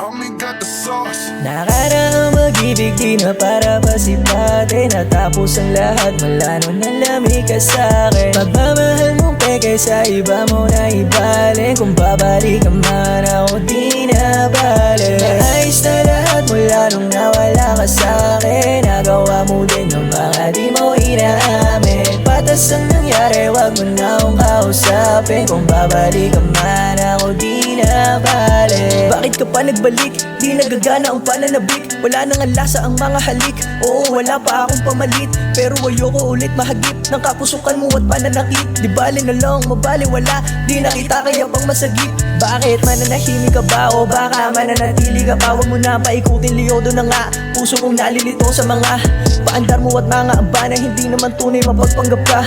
Mommy got the sauce. Nakaraang mag-ibig di na para pasipate. Natapos ang lahat mula nung nalamig ka sa'kin. Pagmamahal mong peke sa iba mo na ibalik. Kung babalik ka man ako di na balik. Naayos na lahat mula nung nawala ka sa'kin. Nagawa mo din ang mga di mo inaamin. Patas ang nangyari, wag mo na akong kausapin. Kung babalik ka man ako di na balik. Bakit ka pa nagbalik? Di nagagana ang pananabik. Wala nang alasa ang mga halik. Oo, wala pa akong pamalit. Pero ayoko ulit mahagip ng kapusukan mo at pananakit. Di bali na lang, mabali wala. Di nakita kaya pang masagip. Bakit mananahimik ka ba o baka mananatili ka pa? Huwag mo na paikutin, liyodo na nga. Puso kong nalilito sa mga paandar mo at mga amba na hindi naman tunay mapagpanggap ka.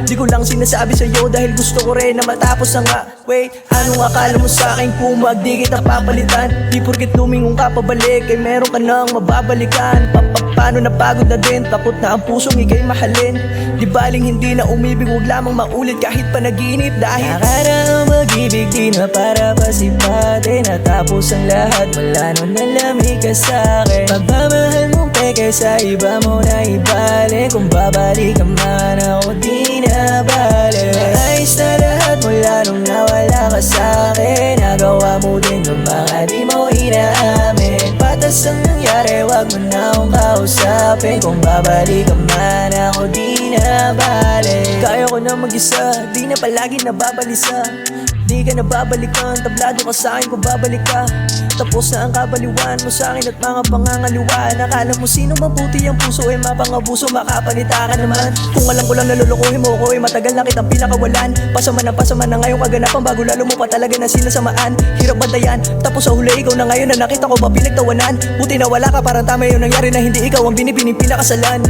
Di ko lang sinasabi sa'yo dahil gusto ko rin na matapos na nga. Wait, anong akala mo sa'kin kung di kita papalitan? Di porket lumingon ka pabalik ay meron ka nang mababalikan. Paano napagod na din, takot na ang pusong ika'y mahalin. Di baling hindi na umibig, huwag lamang maulit kahit panaginip. Dahil nakaraang mag-ibig di na para pasipate. Natapos ang lahat mula nung nalamig ka sa'kin. Pagmamahal mong peke sa iba mo na ibalik. Kung babalik ka man ako di na balik. Naayos na lahat mula nung nawala ka sa'kin. Nagawa mo din ang mga di mo inaamin. Patas ang nangyari, wag mo na akong kausapin. Kung babalik ka man ako di na balik. Kaya ko na mag-isa, di na palagi nababalisa. Di ka nababalikan, tablado ka sa'kin kung babalik ka. Tapos na ang kabaliwan mo sa'kin at mga pangangaliwa. Nakala mo sino mabuti ang puso ay mapangabuso, makapalita ka naman. Kung alam ko lang nalulukuhin mo ko ay matagal na kitang pinakawalan. Pasama na ngayong kaganapan, bago lalo mo pa talaga na sinasamaan. Hirap bantayan, tapos sa huli ikaw na ngayon na nakita ko ba pinagtawanan. Buti na wala ka, parang tama yung nangyari na hindi ikaw ang pinakasalan.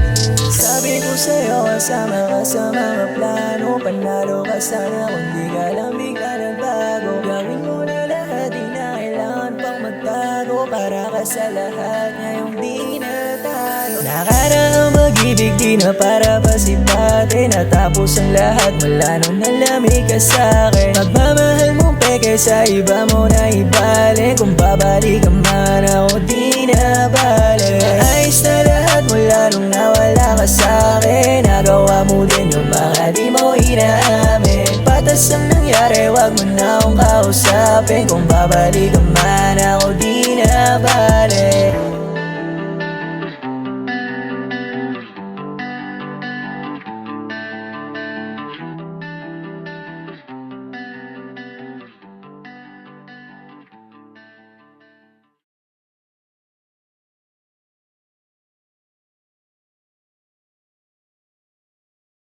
Sabi ko sa'yo, kasama ka sa mga plano. Panalo ka sana kung di ka lang bigla nagbago. Gawin mo na lahat, di na kailangan pang magtago. Para ka sa lahat, ngayong di na tayo. Nakaraang mag-ibig di na para pasipate. Natapos ang lahat mula nung nalamig ka sa'kin. Pagmamahal mong peke sa iba mo na ibalik. Kung babalik ka man ako di na balik. Naayos na lahat mula nung nawala ka sa'kin. Nagawa mo din yung mga di mo inaamin. Patas ang nangyari, wag mo na akong kausapin. Kung babalik ka